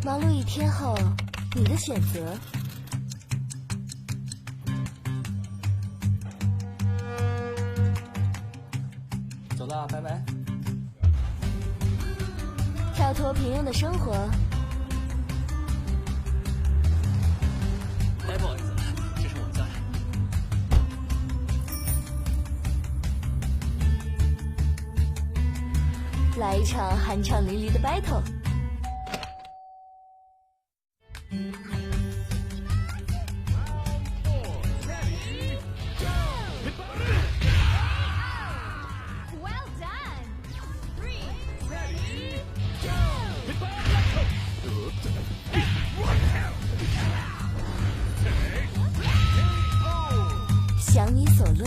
忙碌一天后，你的选择。走了，拜拜。跳脱平庸的生活。哎，不好意思，这是我家。来一场酣畅淋漓的 battle。享你所乐。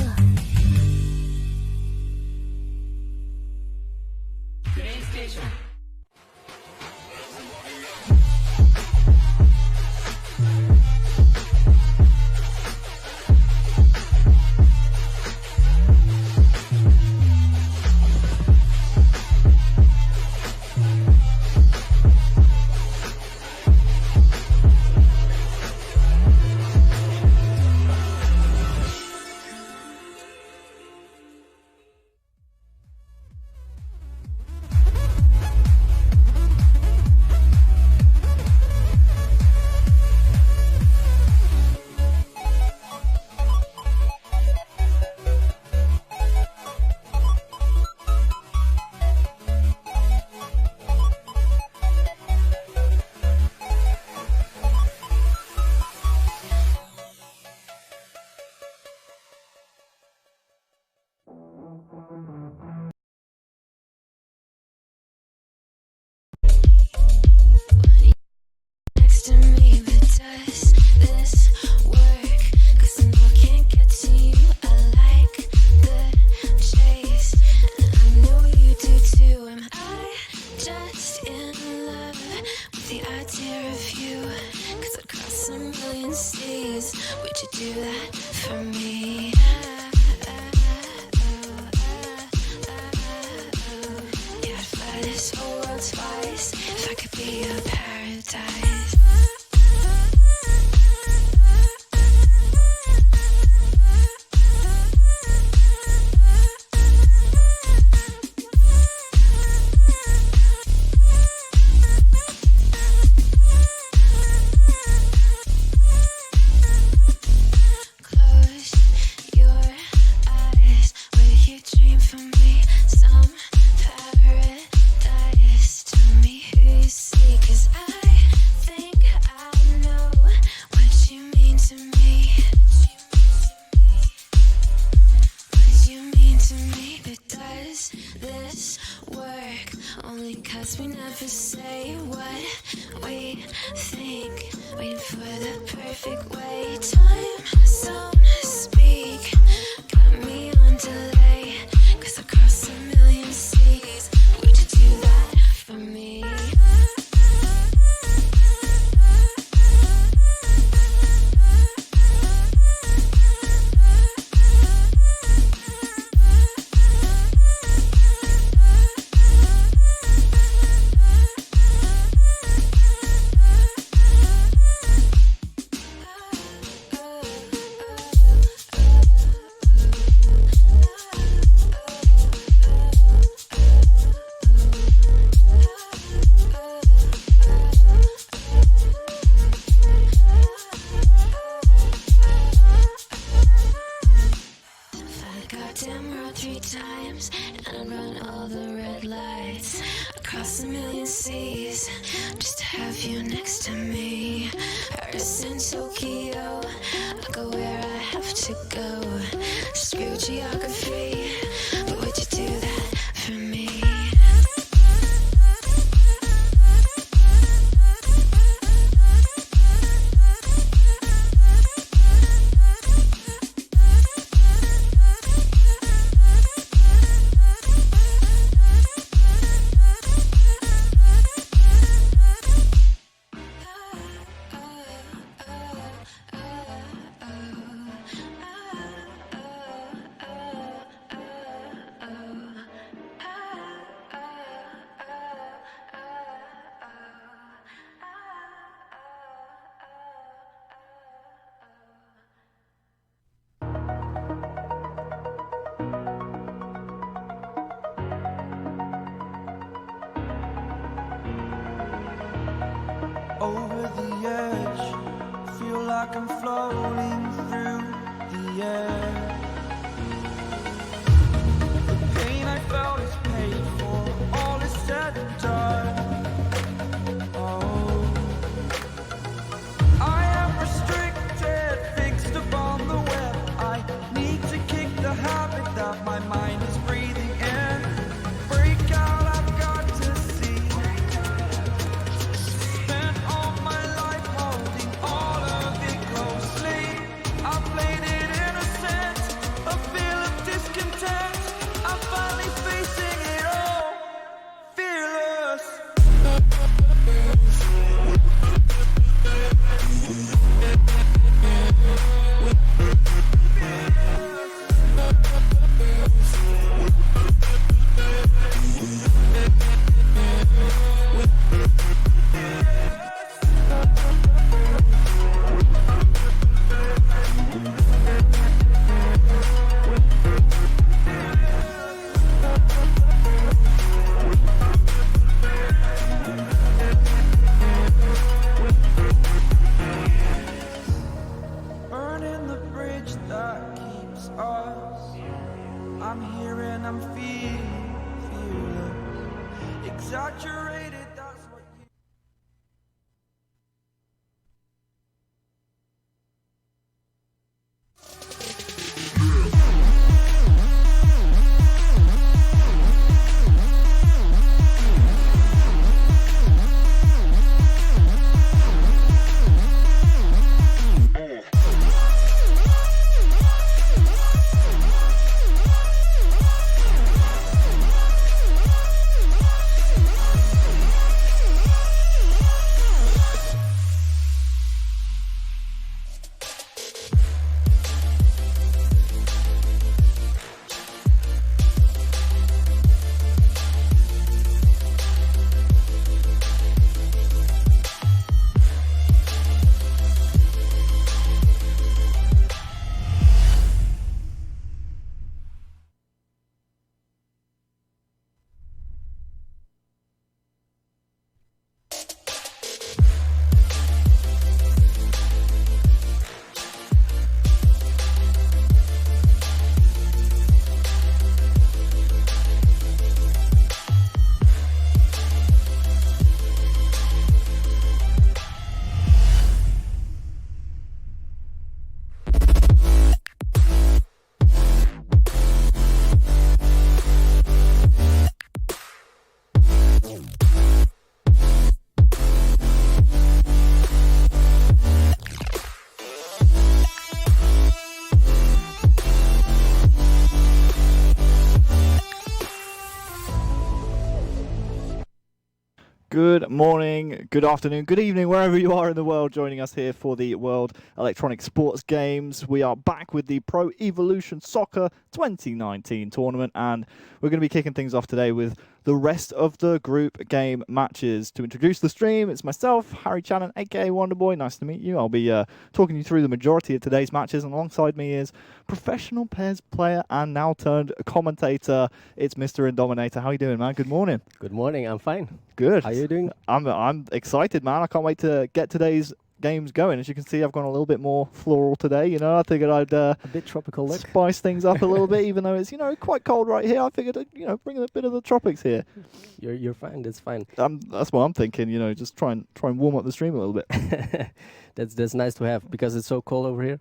like I'm floating through the air. The pain I felt is paid for, all is said and done. Oh, I am restricted, fixed upon the web. I need to kick the habit that my mind is breathing in. Break out, I've got to see. Spent all my life holding all of it closely. I played it innocent, a feel of discontent. I'm finally facing it all, fearless. Burning the bridge that keeps us. I'm here and I'm feeling fearless. Exaggerated, that's what you. Good morning, good afternoon, good evening, wherever you are in the world, joining us here for the World Electronic Sports Games. We are back with the Pro Evolution Soccer 2019 tournament, and we're going to be kicking things off today with the rest of the group game matches. To introduce the stream, it's myself, Harry Channon, aka Wonderboy. Nice to meet you. I'll be talking you through the majority of today's matches, and alongside me is professional PES player and now turned commentator. It's Mr. Indominator. How you doing, man? Good morning. Good morning. I'm fine. Good. How you doing? I'm excited, man. I can't wait to get today's games going. As you can see, I've gone a little bit more floral today. You know, I figured I'd A bit tropical look. spice things up a little bit, even though it's, you know, quite cold right here. I figured, bring a bit of the tropics here. You're fine. That's fine. That's what I'm thinking. You know, just try and warm up the stream a little bit. That's nice to have because it's so cold over here.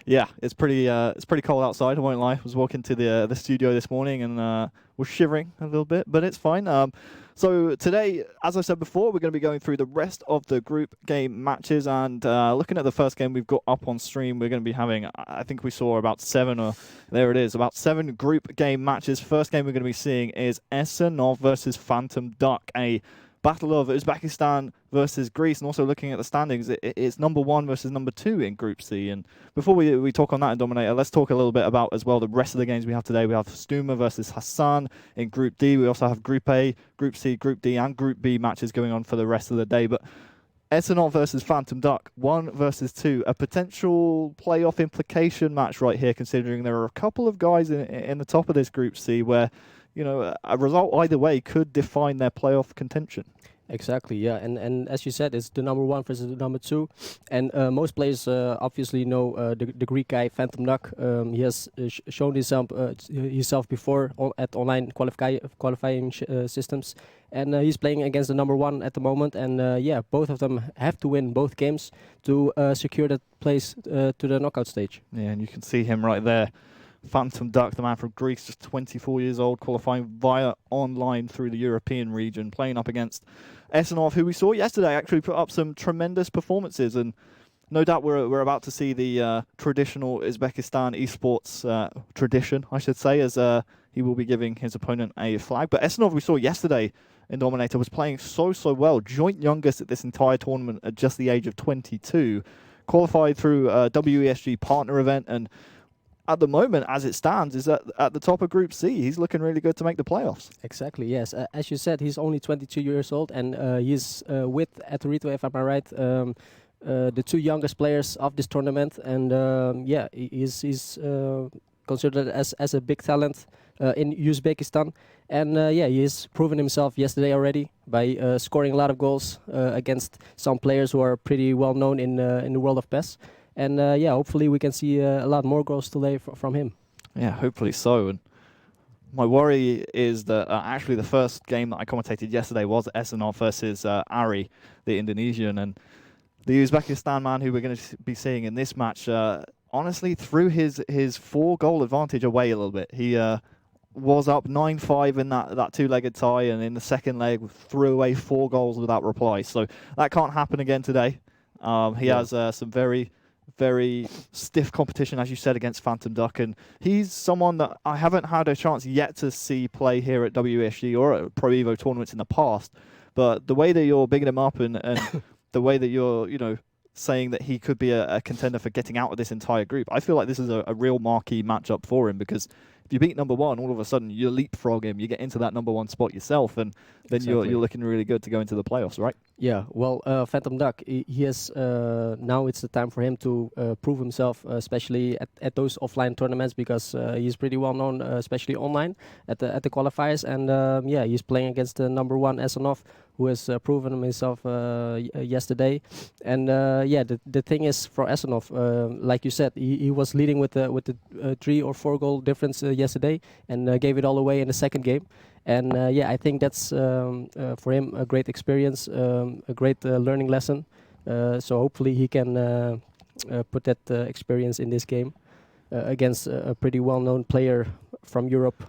Yeah, it's pretty cold outside. I won't lie. I was walking to the studio this morning and was shivering a little bit, but it's fine. So today, as I said before, we're going to be going through the rest of the group game matches, and looking at the first game we've got up on stream, we're going to be having, I think we saw about there it is, about 7 group game matches. First game we're going to be seeing is Esenov versus Phantom Duck, a battle of Uzbekistan versus Greece, and also looking at the standings, it's number 1 versus number 2 in Group C. And before we talk on that, Dominator, let's talk a little bit about as well the rest of the games we have today. We have Stuma versus Hassan in Group D. We also have Group A, Group C, Group D, and Group B matches going on for the rest of the day. But Esenov versus Phantom Duck, 1 versus 2, a potential playoff implication match right here, considering there are a couple of guys in the top of this Group C where, you know, a result either way could define their playoff contention. Exactly, yeah, and as you said, it's the number 1 versus the number 2, and most players obviously know the Greek guy Phantom Duck. He has shown himself before at online qualifying systems, and he's playing against the number 1 at the moment. And yeah, both of them have to win both games to secure that place to the knockout stage. Yeah, and you can see him right there. Phantom Duck, the man from Greece, just 24 years old, qualifying via online through the European region, playing up against Esenov, who we saw yesterday actually put up some tremendous performances. And no doubt we're about to see the traditional Uzbekistan esports tradition, I should say, as he will be giving his opponent a flag. But Esenov, we saw yesterday in Dominator, was playing so well. Joint youngest at this entire tournament at just the age of 22. Qualified through a WESG partner event, and at the moment, as it stands, is at the top of Group C. He's looking really good to make the playoffs. Exactly, yes. As you said, he's only 22 years old, and he's with Atorito, if I'm right, the 2 youngest players of this tournament. And yeah, he's considered as a big talent in Uzbekistan. And yeah, he's proven himself yesterday already by scoring a lot of goals against some players who are pretty well known in the world of PES. And yeah, hopefully we can see a lot more goals today from him. Yeah, hopefully so. And my worry is that actually the first game that I commentated yesterday was Esenov versus Ari, the Indonesian. And the Uzbekistan man who we're going to be seeing in this match, honestly, threw his 4-goal advantage away a little bit. He was up 9-5 in that 2-legged tie, and in the second leg threw away 4 goals without reply. So that can't happen again today. He has some very stiff competition, as you said, against Phantom Duck, and he's someone that I haven't had a chance yet to see play here at WESG or at Pro Evo tournaments in the past. But the way that you're bigging him up and the way that you're, saying that he could be a contender for getting out of this entire group, I feel like this is a real marquee matchup for him, because if you beat number 1, all of a sudden you leapfrog him, you get into that number 1 spot yourself, and then Exactly. you're looking really good to go into the playoffs, right? Yeah, well, Phantom Duck, he has now it's the time for him to prove himself, especially at those offline tournaments, because he's pretty well known, especially online at the qualifiers. And yeah, he's playing against the number 1 Esenov, who has proven himself yesterday. And yeah, the thing is for Esenov, like you said, he was leading with the 3 or 4 goal difference yesterday, and gave it all away in the second game. And yeah, I think that's for him a great experience, a great learning lesson. So hopefully he can put that experience in this game against a pretty well-known player from Europe.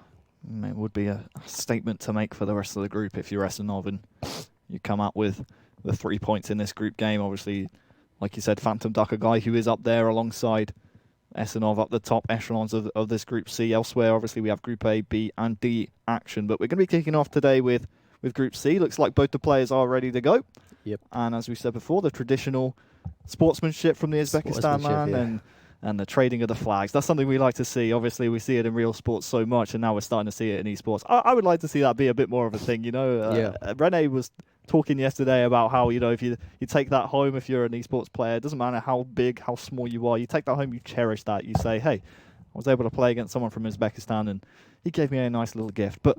It would be a statement to make for the rest of the group if you're Esenov and you come out with the 3 points in this group game. Obviously, like you said, Phantom Duck, a guy who is up there alongside Esenov up the top echelons of this Group C. Elsewhere, obviously, we have Group A, B, and D action. But we're going to be kicking off today with Group C. Looks like both the players are ready to go. Yep. And as we said before, the traditional sportsmanship from the Uzbekistan man yeah. and the trading of the flags. That's something we like to see. Obviously, we see it in real sports so much, and now we're starting to see it in esports. I would like to see that be a bit more of a thing, Yeah. Rene was talking yesterday about how, if you take that home, if you're an esports player, it doesn't matter how big, how small you are, you take that home, you cherish that. You say, hey, I was able to play against someone from Uzbekistan, and he gave me a nice little gift. But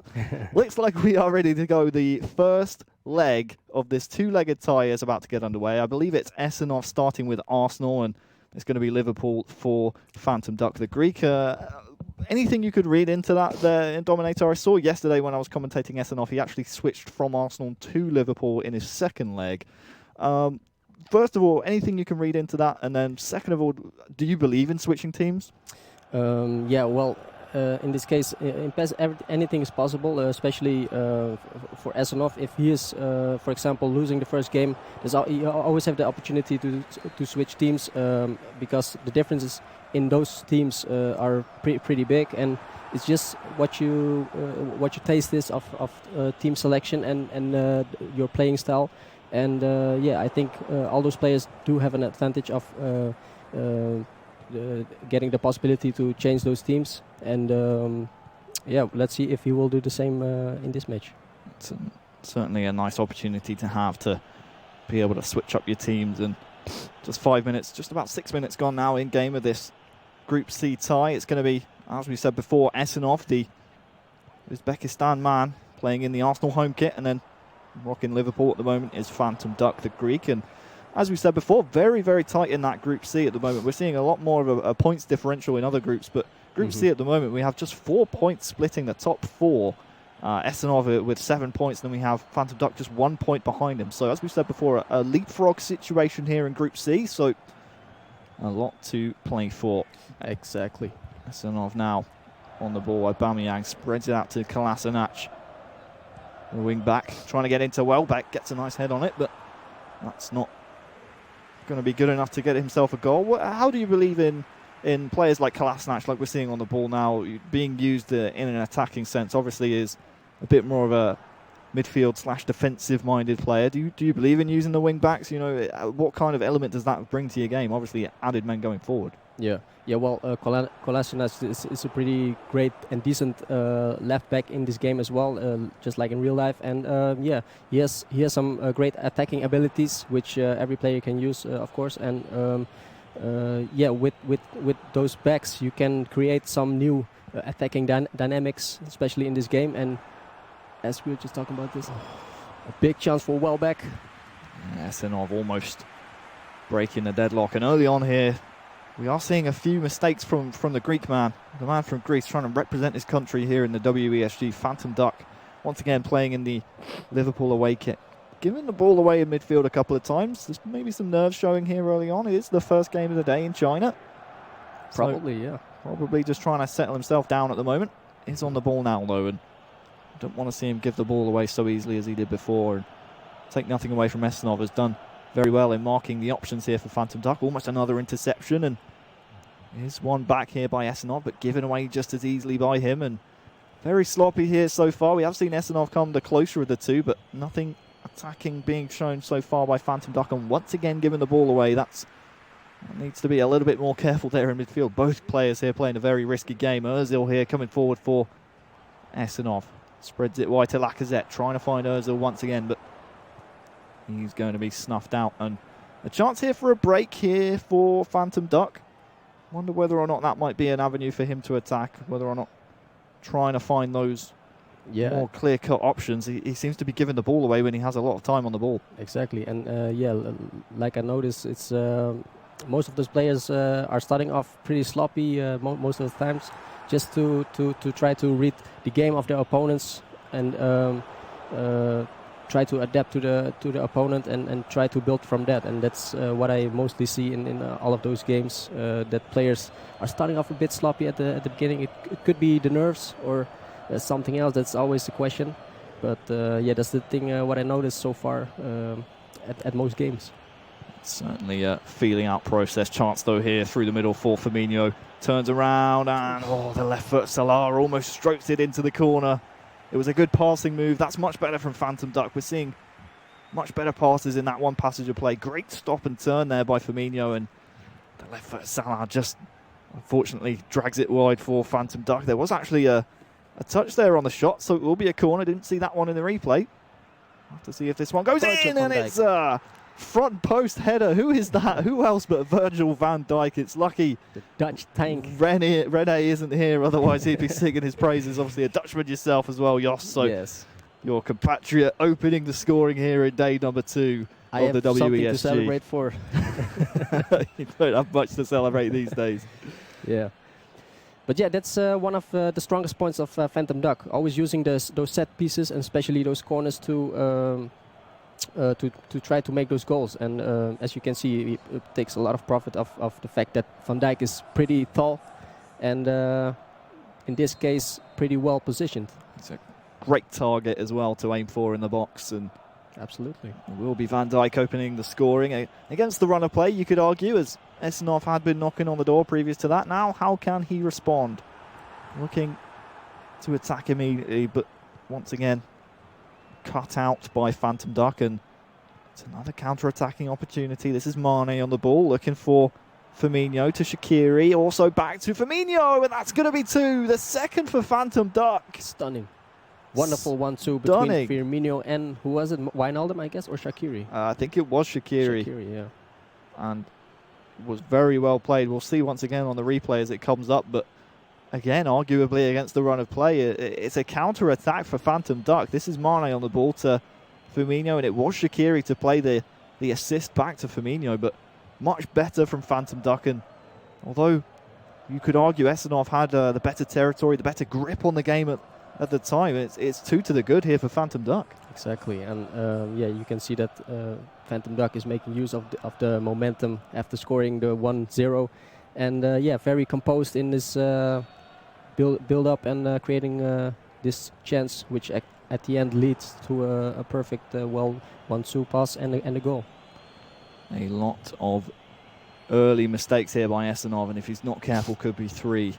looks like we are ready to go. The first leg of this 2-legged tie is about to get underway. I believe it's Esenov starting with Arsenal, and it's going to be Liverpool for Phantom Duck, the Greek. Anything you could read into that there in Dominator? I saw yesterday when I was commentating Esenov, he actually switched from Arsenal to Liverpool in his second leg. First of all, anything you can read into that? And then second of all, do you believe in switching teams? Yeah, well, in this case, in PES, anything is possible, especially for Esenov. If he is, for example, losing the first game, you always have the opportunity to switch teams, because the differences in those teams are pretty big, and it's just what you taste is of team selection and your playing style. And yeah, I think all those players do have an advantage of getting the possibility to change those teams. And yeah, let's see if he will do the same in this match. It's certainly a nice opportunity to have, to be able to switch up your teams. And just 5 minutes, just about 6 minutes gone now in game of this Group C tie. It's going to be, as we said before, Esenov, the Uzbekistan man, playing in the Arsenal home kit, and then Rocking Liverpool at the moment is Phantom Duck, the Greek. And as we said before, very, very tight in that Group C at the moment. We're seeing a lot more of a points differential in other groups, but Group C at the moment, we have just 4 points splitting the top 4. Esenov with 7 points, and then we have Phantom Duck just 1 point behind him. So as we said before, a leapfrog situation here in Group C, so a lot to play for. Exactly. Esenov now on the ball. Aubameyang spreads it out to Kolasinac. The wing back, trying to get into Welbeck, gets a nice head on it, but that's not going to be good enough to get himself a goal. How do you believe in players like Kolasinac, like we're seeing on the ball now, being used in an attacking sense? Obviously is a bit more of a midfield / defensive minded player. Do you believe in using the wing backs? You know, what kind of element does that bring to your game? Obviously added men going forward. Yeah. Well, Kolasinac is a pretty great and decent left back in this game as well, just like in real life. And he has some great attacking abilities, which every player can use, of course. And with those backs, you can create some new attacking dynamics, especially in this game. And as we were just talking about this, a big chance for Welbeck. Esenov almost breaking the deadlock. And early on here, we are seeing a few mistakes from the Greek man, the man from Greece, trying to represent his country here in the WESG. Phantom Duck, once again playing in the Liverpool away kit. Giving the ball away in midfield a couple of times. There's maybe some nerves showing here early on. It is the first game of the day in China. Probably, yeah. Probably just trying to settle himself down at the moment. He's on the ball now, though, and don't want to see him give the ball away so easily as he did before. And take nothing away from Esenov, has done very well in marking the options here for Phantom Duck. Almost another interception, and here's one back here by Esenov, but given away just as easily by him. And very sloppy here so far. We have seen Esenov come the closer of the two, but nothing attacking being shown so far by Phantom Duck, and once again giving the ball away. That needs to be a little bit more careful there in midfield. Both players here playing a very risky game. Ozil here coming forward for Esenov. Spreads it wide to Lacazette, trying to find Ozil once again, but he's going to be snuffed out. And a chance here for a break here for Phantom Duck. Wonder whether or not that might be an avenue for him to attack, whether or not trying to find those more clear-cut options. He seems to be giving the ball away when he has a lot of time on the ball. Exactly, and like I noticed, it's most of those players are starting off pretty sloppy most of the times, just to try to read the game of their opponents and try to adapt to the opponent and try to build from that. And that's what I mostly see in all of those games, that players are starting off a bit sloppy at the beginning. It could be the nerves or something else. That's always the question. But that's the thing what I noticed so far at most games. Certainly a feeling out process. Chance though here through the middle for Firmino. Turns around and the left foot Salah almost strokes it into the corner. It was a good passing move. That's much better from Phantom Duck. We're seeing much better passes in that one passage of play. Great stop and turn there by Firmino, and the left foot Salah just unfortunately drags it wide for Phantom Duck. There was actually a touch there on the shot, so it will be a corner. Didn't see that one in the replay. We'll have to see if this one goes in, and it's a front post header. Who is that? Who else but Virgil van Dijk? It's lucky the Dutch tank Rene isn't here, otherwise he'd be singing his praises. Obviously a Dutchman yourself as well, Jos. So yes, your compatriot opening the scoring here in day number 2 of the WESG. Something to celebrate for. You don't have much to celebrate these days. Yeah. But yeah, that's one of the strongest points of Phantom Duck. Always using those set pieces, and especially those corners to try to make those goals. And as you can see, it takes a lot of profit of the fact that Van Dijk is pretty tall and in this case pretty well positioned. It's a great target as well to aim for in the box, and absolutely it will be Van Dijk opening the scoring against the run of play, you could argue, as Esenov had been knocking on the door previous to that. Now how can he respond? Looking to attack immediately, but once again cut out by Phantom Duck, and it's another counter-attacking opportunity. This is Mane on the ball, looking for Firmino to Shaqiri, also back to Firmino, and that's going to be 2, the second for Phantom Duck. Stunning. Wonderful 1-2 between Firmino and, who was it, Wijnaldum, I guess, or Shaqiri? I think it was Shaqiri. Shaqiri, yeah. And was very well played. We'll see once again on the replay as it comes up, but again, arguably against the run of play, it's a counter-attack for Phantom Duck. This is Mane on the ball to Firmino, and it was Shaqiri to play the assist back to Firmino, but much better from Phantom Duck. And although you could argue Esenov had the better territory, the better grip on the game at the time, it's 2 to the good here for Phantom Duck. Exactly, and yeah, you can see that Phantom Duck is making use of the momentum after scoring the 1-0, and yeah, very composed in this build up and creating this chance, which at the end leads to a perfect 1-2 pass and a goal. A lot of early mistakes here by Esenov, and if he's not careful, could be 3.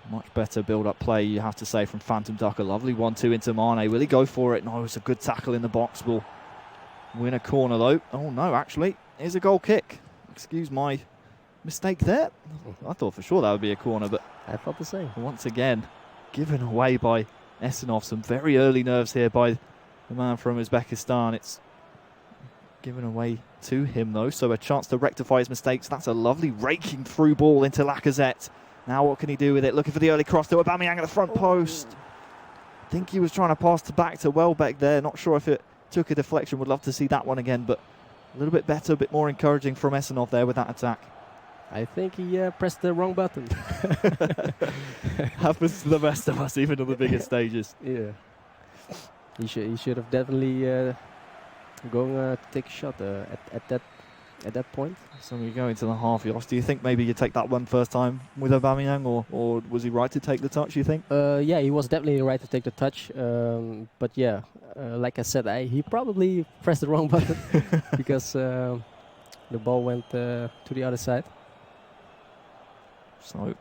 Much better build-up play, you have to say, from Phantom Duck. A lovely 1-2 into Mane. Will he go for it? No, it's a good tackle in the box. Will win a corner, though. Oh, no, actually, here's a goal kick. Excuse my mistake there. I thought for sure that would be a corner, but I thought the same. once again, given away by Esenov. Some very early nerves here by the man from Uzbekistan. It's given away to him, though, so a chance to rectify his mistakes. That's a lovely raking through ball into Lacazette. Now what can he do with it? Looking for the early cross to Aubameyang at the front post. I think he was trying to pass back to Welbeck there. Not sure if it took a deflection. Would love to see that one again, but a little bit better, a bit more encouraging from Esenov there with that attack. I think he pressed the wrong button. Happens to the best of us, even on the biggest stages. Yeah. He should have definitely going to take a shot at that point. So we go into the half, Jos. Do you think maybe you take that one first time with Aubameyang, or was he right to take the touch, you think? Yeah, he was definitely right to take the touch. But yeah, like I said, he probably pressed the wrong button because the ball went to the other side. So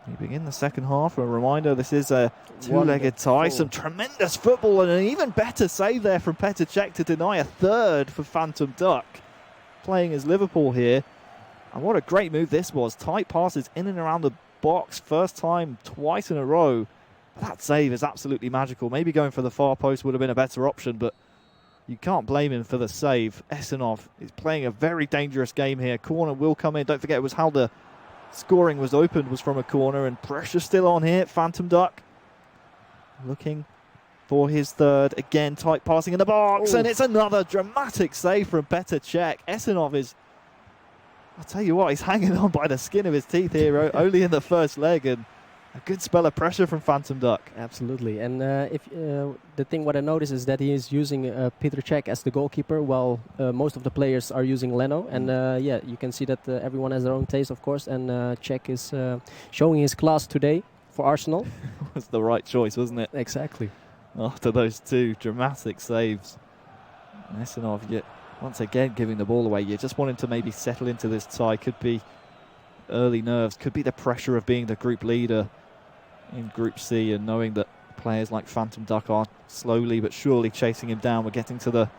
we begin the second half. A reminder, this is a two-legged tie. Some tremendous football and an even better save there from Petr Cech to deny a third for Phantom Duck. Playing as Liverpool here. And what a great move this was. Tight passes in and around the box. First time twice in a row. That save is absolutely magical. Maybe going for the far post would have been a better option, but you can't blame him for the save. Esenov is playing a very dangerous game here. Corner will come in. Don't forget, it was how the scoring was opened, was from a corner, and pressure still on here. Phantom Duck looking for his third. Again, tight passing in the box, and it's another dramatic save from Petr Cech. Esenov is, I'll tell you what, he's hanging on by the skin of his teeth here, only in the first leg, and a good spell of pressure from Phantom Duck. Absolutely, and the thing what I noticed is that he is using Petr Cech as the goalkeeper, while most of the players are using Leno. And yeah, you can see that everyone has their own taste, of course, and Cech is showing his class today for Arsenal. It was the right choice, wasn't it? Exactly. After those two dramatic saves. Esenov yet once again giving the ball away. You just want him to maybe settle into this tie. Could be early nerves, could be the pressure of being the group leader in Group C and knowing that players like Phantom Duck are slowly but surely chasing him down. We're getting to the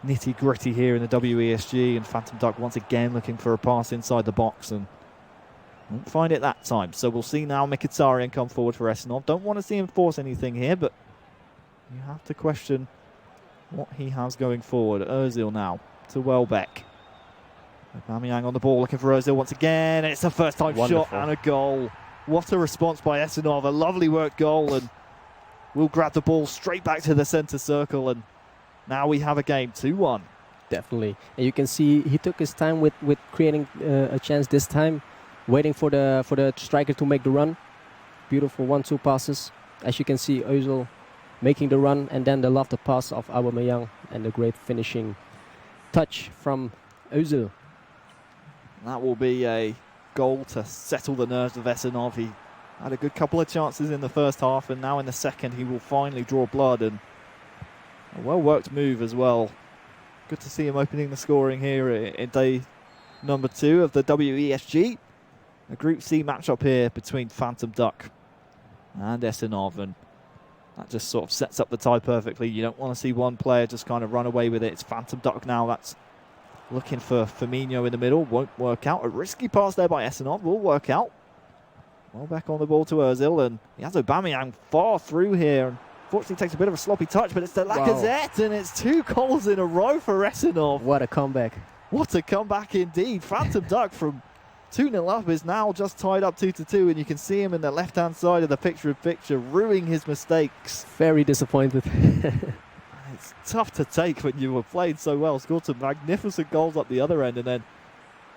nitty-gritty here in the WESG, and Phantom Duck once again looking for a pass inside the box and won't find it that time. So we'll see now Mkhitaryan come forward for Esenov. Don't want to see him force anything here, but you have to question what he has going forward. Ozil now to Welbeck. Aubameyang on the ball, looking for Ozil once again. It's a first-time shot and a goal. What a response by Esenov. A lovely worked goal, and we'll grab the ball straight back to the centre circle, and now we have a game 2-1. Definitely. And you can see he took his time with creating a chance this time, waiting for the striker to make the run. Beautiful 1-2 passes. As you can see, Ozil making the run, and then the lofted pass of Aubameyang, and the great finishing touch from Ozil. That will be a goal to settle the nerves of Esenov. He had a good couple of chances in the first half, and now in the second he will finally draw blood, and a well-worked move as well. Good to see him opening the scoring here in day number 2 of the WESG. A Group C matchup here between Phantom Duck and Esenov, and that just sort of sets up the tie perfectly. You don't want to see one player just kind of run away with it. It's Phantom Duck now that's looking for Firmino in the middle. Won't work out. A risky pass there by Esenov will work out. Well, back on the ball to Ozil, and he has Aubameyang far through here. Unfortunately takes a bit of a sloppy touch, but it's to Lacazette, and it's 2 goals in a row for Esenov. What a comeback. What a comeback indeed. Phantom Duck from 2-0 up is now just tied up 2-2, and you can see him in the left-hand side of the picture-in-picture, ruining his mistakes. Very disappointed. it's tough to take when you were playing so well. Scored some magnificent goals at the other end, and then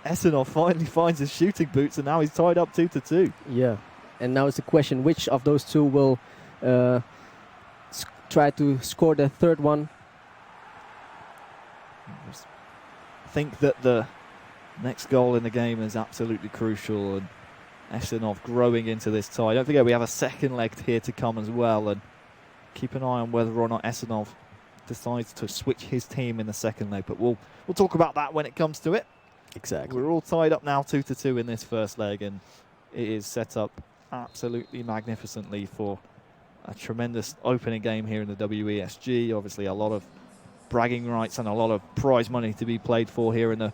Esenov finally finds his shooting boots, and now he's tied up 2-2. Yeah, and now it's the question: which of those two will try to score the third one? I think that the next goal in the game is absolutely crucial, and Esenov growing into this tie. Don't forget we have a second leg here to come as well, and keep an eye on whether or not Esenov decides to switch his team in the second leg. But we'll talk about that when it comes to it. Exactly. We're all tied up now 2-2 in this first leg, and it is set up absolutely magnificently for a tremendous opening game here in the WESG. Obviously a lot of bragging rights and a lot of prize money to be played for here in the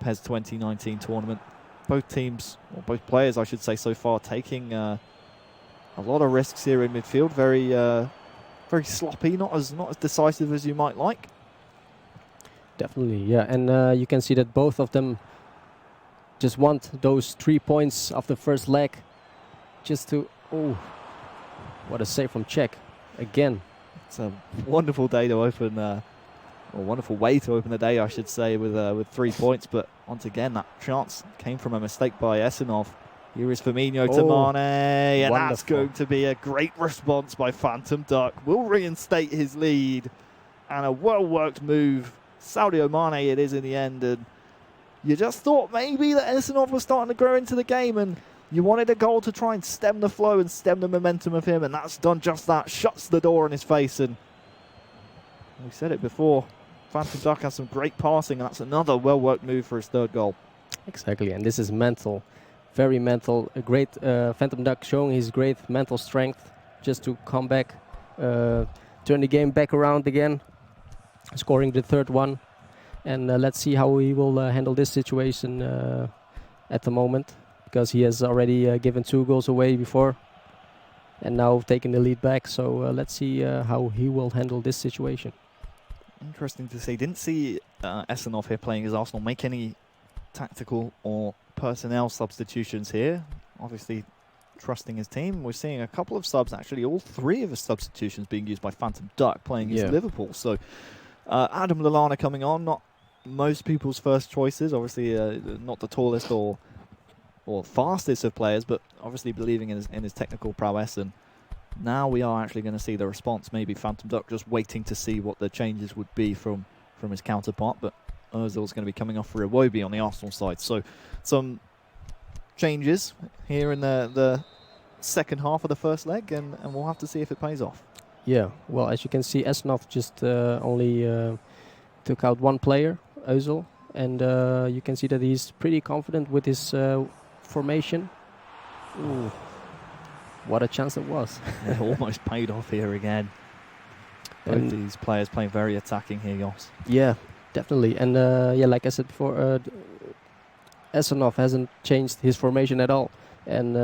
PES 2019 tournament. Both teams, or both players I should say so far, taking a lot of risks here in midfield. Very sloppy, not as decisive as you might like. Definitely, yeah. And you can see that both of them just want those 3 points of the first leg just to... Oh, what a save from Czech. Again. It's a wonderful day to open, or wonderful way to open the day, I should say, with 3 points. But once again, that chance came from a mistake by Esenov. Here is Firmino to Mane, and wonderful. That's going to be a great response by Phantom Duck. Will reinstate his lead, and a well-worked move. Sadio Mane it is in the end, and you just thought maybe that Esenov was starting to grow into the game, and you wanted a goal to try and stem the flow and stem the momentum of him, and that's done just that. Shuts the door on his face, and we said it before, Phantom Duck has some great passing, and that's another well-worked move for his third goal. Exactly, and this is mental. Very mental. A great Phantom Duck showing his great mental strength just to come back, turn the game back around again, scoring the third one. And let's see how he will handle this situation at the moment, because he has already given 2 goals away before and now taking the lead back. So let's see how he will handle this situation. Interesting to see. Didn't see Esenov here playing as Arsenal make any tactical or personnel substitutions here. Obviously trusting his team. We're seeing a couple of subs, actually all 3 of his substitutions being used by Phantom Duck playing against Liverpool. So Adam Lallana coming on, not most people's first choices, obviously not the tallest or fastest of players, but obviously believing in his technical prowess. And now we are actually going to see the response. Maybe Phantom Duck just waiting to see what the changes would be from his counterpart, but Ozil's going to be coming off for Iwobi on the Arsenal side. So some changes here in the second half of the first leg, and we'll have to see if it pays off. Yeah, well, as you can see, Esenov just only took out 1 player, Ozil, and you can see that he's pretty confident with his formation. Ooh, what a chance it was. It almost paid off here again. Both these players playing very attacking here, Jos. Yeah, definitely. And yeah, like I said before, Esenov hasn't changed his formation at all, and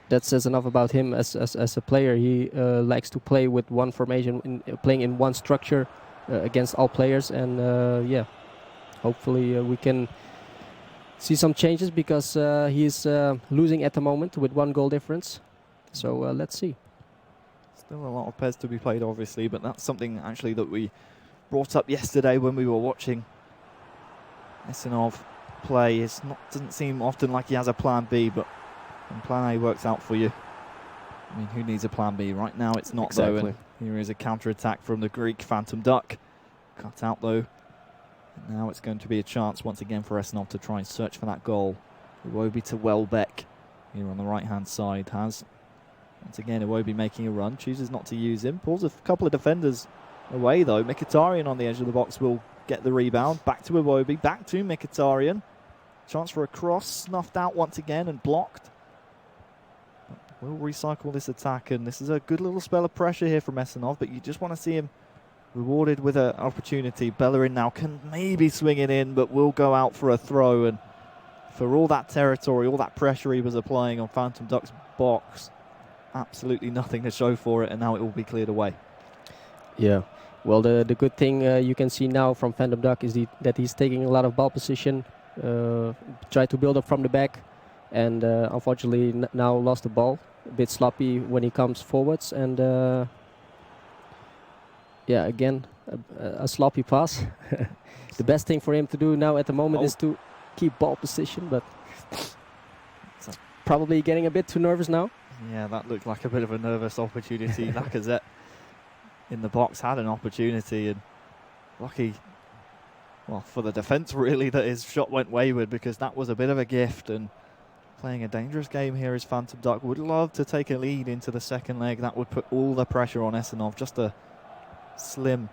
that says enough about him as a player. He likes to play with one formation, playing in one structure against all players, and yeah, hopefully we can see some changes, because he's losing at the moment with 1 goal difference. So let's see. Still a lot of PES to be played, obviously, but that's something actually that we brought up yesterday when we were watching Esenov play. Doesn't seem often like he has a plan B, but when plan A works out for you, I mean, who needs a plan B? Right now it's not, though, and here is a counter-attack from the Greek Phantom Duck. Cut out, though. And now it's going to be a chance once again for Esenov to try and search for that goal. Iwobi to Welbeck here on the right-hand side. Has, once again, Iwobi making a run. Chooses not to use him. Pulls a couple of defenders away, though. Mkhitaryan on the edge of the box will get the rebound. Back to Iwobi. Back to Mkhitaryan. Chance for a cross. Snuffed out once again and blocked. We'll recycle this attack, and this is a good little spell of pressure here from Esenov, but you just want to see him rewarded with an opportunity. Bellerin now can maybe swing it in, but will go out for a throw, and for all that territory, all that pressure he was applying on Phantom Duck's box, absolutely nothing to show for it, and now it will be cleared away. Yeah, well, the good thing you can see now from Phantom Duck is that he's taking a lot of ball position, try to build up from the back, and unfortunately now lost the ball. A bit sloppy when he comes forwards, and Yeah, again, a sloppy pass. The best thing for him to do now at the moment is to keep ball position, but probably getting a bit too nervous now. Yeah, that looked like a bit of a nervous opportunity. Lacazette in the box had an opportunity, and lucky, well, for the defence really, that his shot went wayward, because that was a bit of a gift. And playing a dangerous game here is Phantom Duck. Would love to take a lead into the second leg. That would put all the pressure on Esenov. Just a slim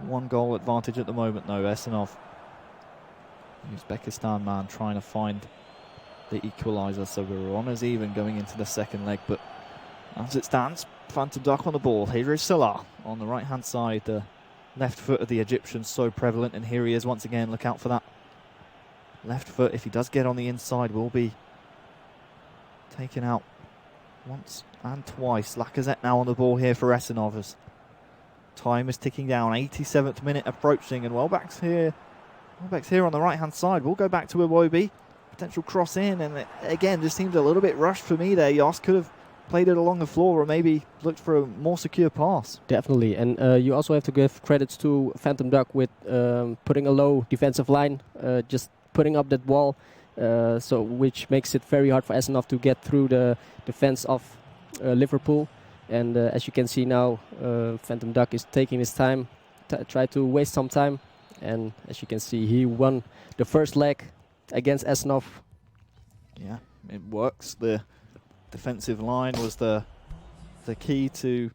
1-goal advantage at the moment, though. Esenov, Uzbekistan man, trying to find the equaliser, so we're on as even going into the second leg. But as it stands, Phantom Duck on the ball. Here is Salah on the right hand side. The left foot of the Egyptian so prevalent, and here he is once again. Look out for that left foot. If he does get on the inside, will be taken out once and twice. Lacazette now on the ball here for Esenov as time is ticking down. 87th minute approaching, and Welbeck's here on the right hand side. We'll go back to Iwobi. Potential cross in, and it, again, just seemed a little bit rushed for me there. Jos could have played it along the floor, or maybe looked for a more secure pass. Definitely, and you also have to give credits to Phantom Duck with putting a low defensive line, just putting up that wall, so which makes it very hard for Esenov to get through the defense of Liverpool. And as you can see now, Phantom Duck is taking his time, try to waste some time, and as you can see, he won the first leg against Esenov. Yeah, it works. The defensive line was the key to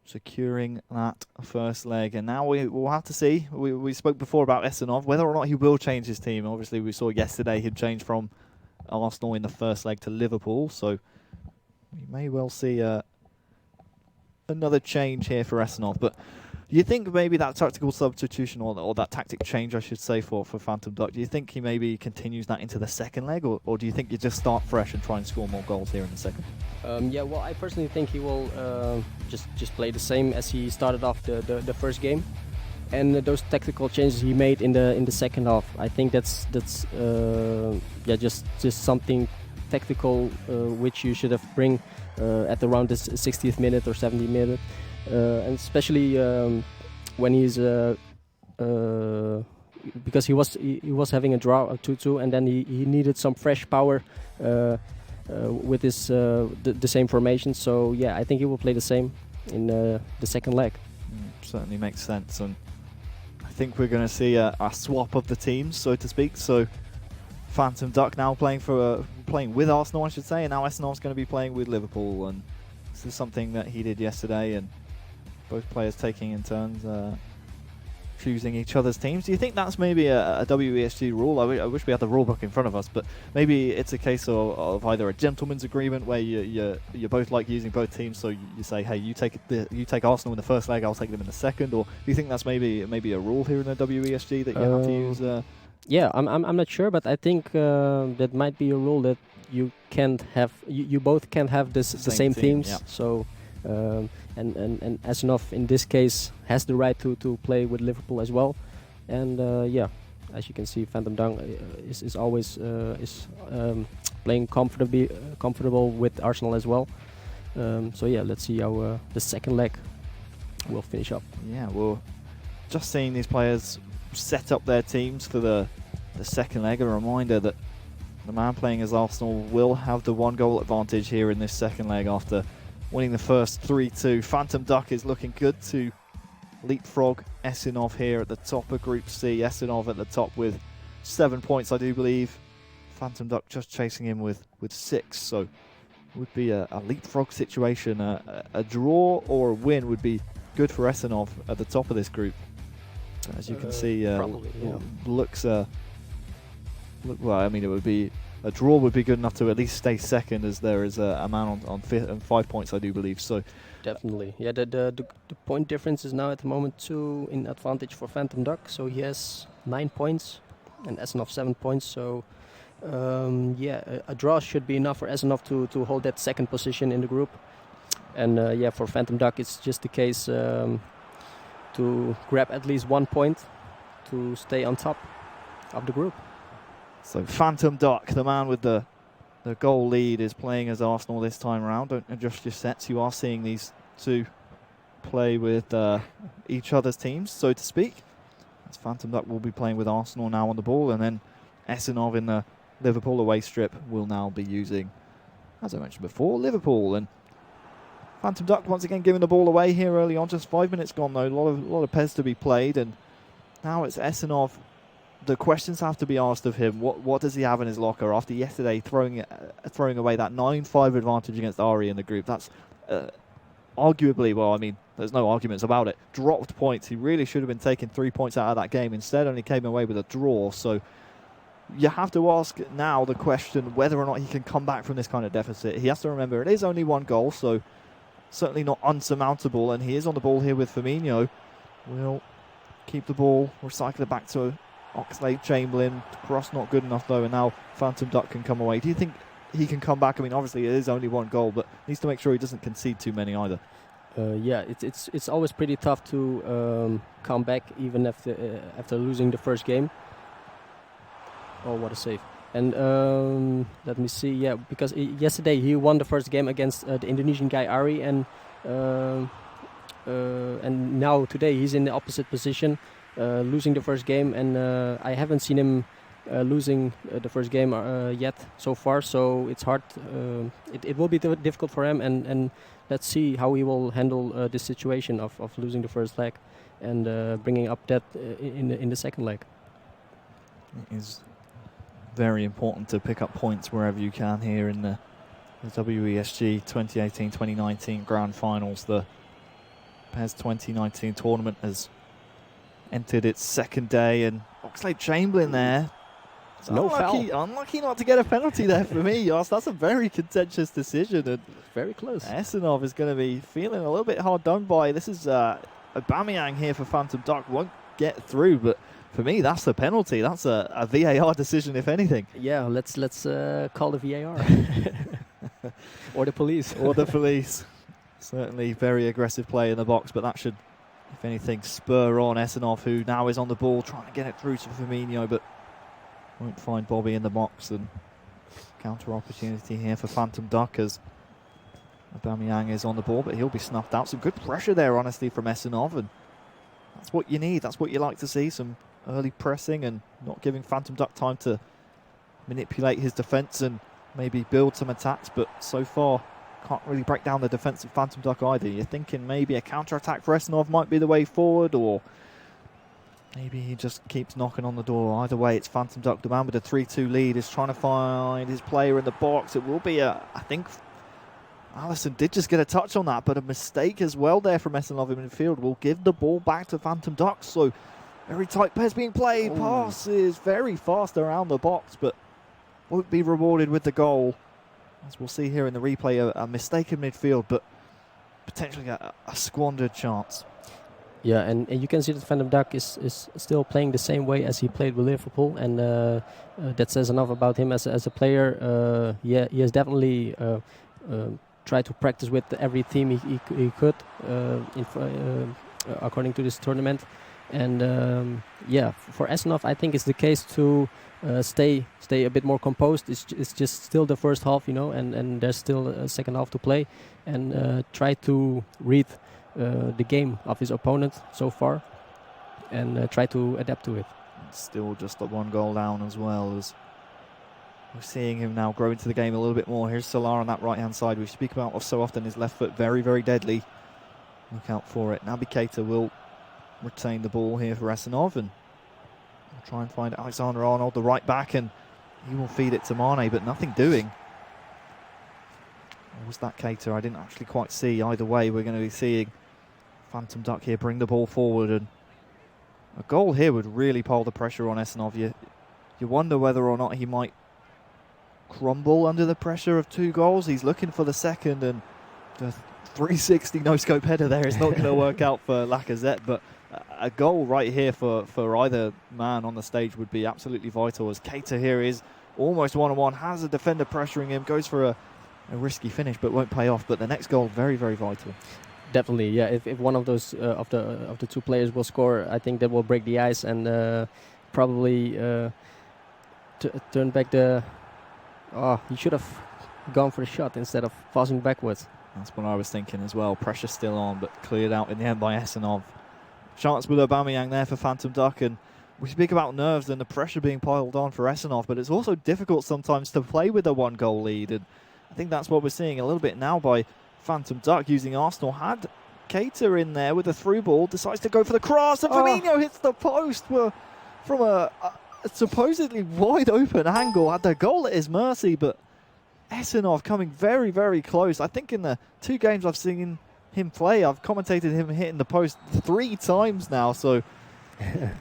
securing that first leg, and now we'll have to see. We spoke before about Esenov, whether or not he will change his team. Obviously, we saw yesterday he'd change from Arsenal in the first leg to Liverpool, so we may well see another change here for Esenov. But do you think maybe that tactical substitution, or that tactic change, I should say, for Phantom Duck, do you think he maybe continues that into the second leg, or do you think you just start fresh and try and score more goals here in the second? Yeah, well, I personally think he will just play the same as he started off the first game, and those tactical changes he made in the second half, I think that's just something tactical which you should have bring at around the 60th minute or 70th minute. And especially when he's because he was having a draw of 2-2, and then he needed some fresh power with his the same formation. So yeah, I think he will play the same in the second leg. Certainly makes sense, and I think we're going to see a swap of the teams, so to speak. So Phantom Duck now playing with Arsenal, I should say, and now Esenov's going to be playing with Liverpool, and this is something that he did yesterday, and both players taking in turns choosing each other's teams. Do you think that's maybe a WESG rule? I wish we had the rule book in front of us, but maybe it's a case of either a gentleman's agreement where you both like using both teams, so you say, hey, you take Arsenal in the first leg, I'll take them in the second, or do you think that's maybe a rule here in the WESG that you have to use? Yeah, I'm not sure, but I think that might be a rule that you can't have you both can't have the same teams. Yeah. So and Esenov in this case has the right to play with Liverpool as well, and yeah, as you can see, Phantom Duck is always playing comfortable with Arsenal as well. So yeah, let's see how the second leg will finish up. Yeah, well, just seeing these players set up their teams for the second leg, a reminder that the man playing as Arsenal will have the 1-goal advantage here in this second leg after winning the first 3-2. Phantom Duck is looking good to leapfrog Esenov here at the top of Group C. Esenov at the top with 7 points, I do believe. Phantom Duck just chasing him with 6, so it would be a leapfrog situation. A draw or a win would be good for Esenov at the top of this group. As you can see, probably, yeah. Well, I mean, it would be a draw would be good enough to at least stay second, as there is a man on 5 points, I do believe. So definitely, yeah. The point difference is now at the moment 2 in advantage for Phantom Duck. So he has 9 points, and Esenov 7 points. So yeah, a draw should be enough for Esenov to hold that second position in the group. And yeah, for Phantom Duck, it's just the case to grab at least 1 point to stay on top of the group. So Phantom Duck, the man with the goal lead, is playing as Arsenal this time around. Don't adjust your sets. You are seeing these two play with each other's teams, so to speak. As Phantom Duck will be playing with Arsenal now on the ball, and then Esenov in the Liverpool away strip will now be using, as I mentioned before, Liverpool. And Phantom Duck once again giving the ball away here early on. Just 5 minutes gone though. A lot of PES to be played, and now it's Esenov. The questions have to be asked of him. What does he have in his locker after yesterday throwing away that 9-5 advantage against Ari in the group? That's arguably, well, I mean, there's no arguments about it, dropped points. He really should have been taking 3 points out of that game. Instead, only came away with a draw. So you have to ask now the question whether or not he can come back from this kind of deficit. He has to remember it is only 1 goal, so certainly not unsurmountable. And he is on the ball here with Firmino. Will keep the ball, recycle it back to Oxlade-Chamberlain. Cross not good enough though, and now Phantom Duck can come away. Do you think he can come back? I mean, obviously it is only 1 goal, but needs to make sure he doesn't concede too many either. Yeah, it's always pretty tough to come back even after losing the first game. Oh, what a save! And let me see. Yeah, because yesterday he won the first game against the Indonesian guy Ari, and now today he's in the opposite position, losing the first game, and I haven't seen him losing the first game yet so far. So it's hard. It will be difficult for him, and let's see how he will handle this situation of losing the first leg and bringing up that in the second leg. It is very important to pick up points wherever you can here in the WESG 2018-2019 Grand Finals. The PES 2019 tournament has entered its second day, and Oxlade-Chamberlain there. It's No foul. Unlucky not to get a penalty there for me, Jos. That's a very contentious decision, and Very close. Esenov is going to be feeling a little bit hard done by. This is Aubameyang here for Phantom Duck. Won't get through, but for me, that's the penalty. That's a VAR decision, if anything. Yeah, let's call the VAR or the police. Or the police. Certainly very aggressive play in the box, but that should, if anything, spur on Esenov, who now is on the ball, trying to get it through to Firmino, but won't find Bobby in the box. And counter opportunity here for Phantom Duck as Aubameyang is on the ball, but he'll be snuffed out. Some good pressure there, honestly, from Esenov, and that's what you need. That's what you like to see, some early pressing and not giving Phantom Duck time to manipulate his defence and maybe build some attacks, but so far can't really break down the defence of Phantom Duck either. You're thinking maybe a counter-attack for Esenov might be the way forward, or maybe he just keeps knocking on the door. Either way, it's Phantom Duck. The man with the 3-2 lead is trying to find his player in the box. It will be I think Allison did just get a touch on that, but a mistake as well there from Esenov in midfield will give the ball back to Phantom Duck. So very tight pass being played. Ooh. Pass is very fast around the box, but won't be rewarded with the goal. As we'll see here in the replay, a mistake in midfield, but potentially a squandered chance. Yeah, and you can see that Phantom Duck is still playing the same way as he played with Liverpool, and that says enough about him as a player. Yeah, he has definitely tried to practice with every team he could according to this tournament. And yeah, for Esenov, I think it's the case to stay a bit more composed. It's just still the first half, you know, and there's still a second half to play, and try to read the game of his opponent so far, and try to adapt to it. Still just the 1 goal down as well, as we're seeing him now grow into the game a little bit more. Here's Salah on that right-hand side. We speak about so often his left foot, very, very deadly. Look out for it. Naby Keita will retain the ball here for Esenov, and we'll try and find Alexander-Arnold, the right back, and he will feed it to Mane, but nothing doing. Or was that Keita? I didn't actually quite see. Either way, we're going to be seeing Phantom Duck here bring the ball forward, and a goal here would really pile the pressure on Esenov. You wonder whether or not he might crumble under the pressure of 2 goals. He's looking for the second, and the 360 no-scope header there is not going to work out for Lacazette, but a goal right here for either man on the stage would be absolutely vital, as Keita here is almost one-on-one, has a defender pressuring him, goes for a risky finish but won't pay off. But the next goal, very, very vital. Definitely, yeah. If one of those of the 2 players will score, I think that will break the ice and probably turn back the. Oh, he should have gone for the shot instead of passing backwards. That's what I was thinking as well. Pressure still on, but cleared out in the end by Esenov. Chance with Aubameyang there for Phantom Duck, and we speak about nerves and the pressure being piled on for Esenov, but it's also difficult sometimes to play with a one-goal lead, and I think that's what we're seeing a little bit now by Phantom Duck using Arsenal. Had Keita in there with a through ball, decides to go for the cross, and Firmino hits the post from a supposedly wide open angle. Had the goal at his mercy, but Esenov coming very, very close. I think in the 2 games I've seen him play, I've commentated him hitting the post 3 times now, so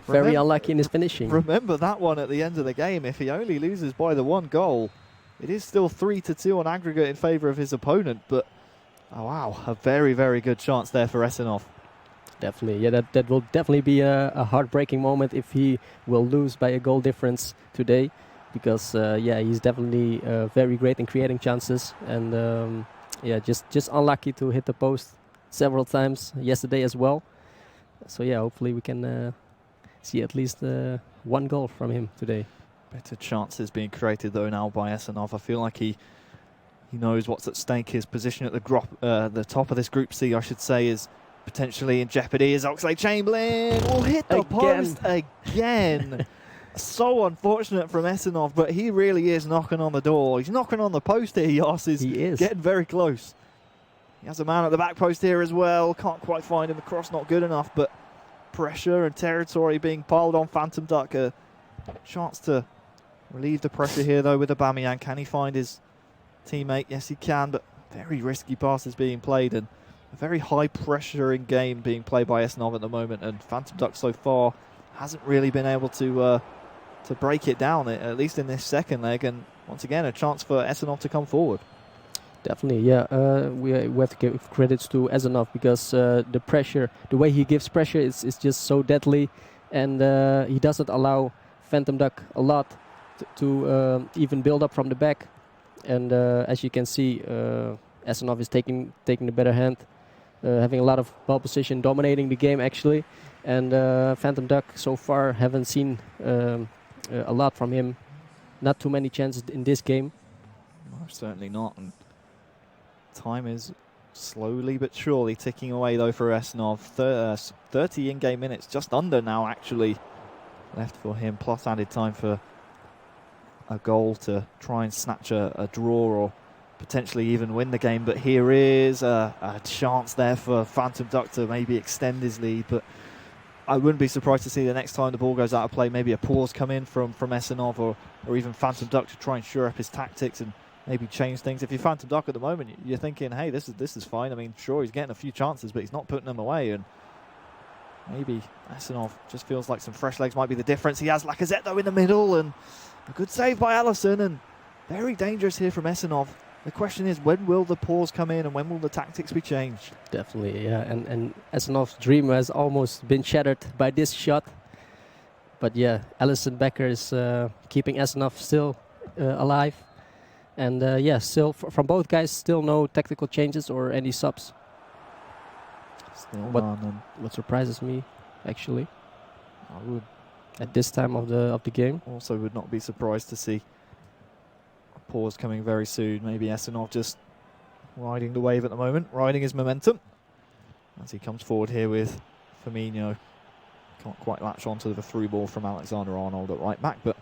very unlucky in his finishing. Remember that one at the end of the game. If he only loses by the 1 goal, it is still 3-2 on aggregate in favour of his opponent, but oh wow, a very, very good chance there for Esenov. Definitely, yeah, that will definitely be a heartbreaking moment if he will lose by a goal difference today, because yeah, he's definitely very great in creating chances, and yeah, just unlucky to hit the post several times yesterday as well. So yeah, hopefully we can see at least 1 goal from him today. Better chances being created though now by Esenov. I feel like he knows what's at stake. His position at the top of this Group C, I should say, is potentially in jeopardy. As Oxlade-Chamberlain will hit the post again. So unfortunate from Esenov, but he really is knocking on the door. He's knocking on the post here. Yas is getting very close. He has a man at the back post here as well. Can't quite find him. The cross not good enough, but pressure and territory being piled on Phantom Duck. A chance to relieve the pressure here though with Aubameyang. Can he find his teammate? Yes, he can, but very risky passes being played and a very high pressuring game being played by Esenov at the moment. And Phantom Duck so far hasn't really been able to break it down, at least in this second leg. And once again, a chance for Esenov to come forward. Definitely, yeah. We have to give credits to Esenov because the pressure, the way he gives pressure is just so deadly, and he doesn't allow Phantom Duck a lot to even build up from the back. And as you can see, Esenov is taking the better hand, having a lot of ball position, dominating the game actually. And Phantom Duck so far haven't seen a lot from him. Not too many chances in this game. No, certainly not. And time is slowly but surely ticking away though for Esenov. 30 in-game minutes, just under now actually left for him, plus added time for a goal to try and snatch a draw or potentially even win the game. But here is a chance there for Phantom Duck to maybe extend his lead, but I wouldn't be surprised to see the next time the ball goes out of play, maybe a pause come in from Esenov or even Phantom Duck to try and shore up his tactics and maybe change things. If you're Phantom Duck at the moment, you're thinking, hey, this is fine. I mean, sure, he's getting a few chances, but he's not putting them away. And maybe Esenov just feels like some fresh legs might be the difference. He has Lacazette, though, in the middle, and a good save by Allison, and very dangerous here from Esenov. The question is, when will the pause come in and when will the tactics be changed? Definitely, yeah. And Esenov's dream has almost been shattered by this shot. But yeah, Alisson Becker is keeping Esenov still alive. And yeah, still from both guys, still no tactical changes or any subs. Still none. What surprises me, actually, I would at this time of the game. Also would not be surprised to see a pause coming very soon. Maybe Esenov just riding the wave at the moment, riding his momentum as he comes forward here with Firmino. Can't quite latch onto the through ball from Alexander-Arnold at right back, but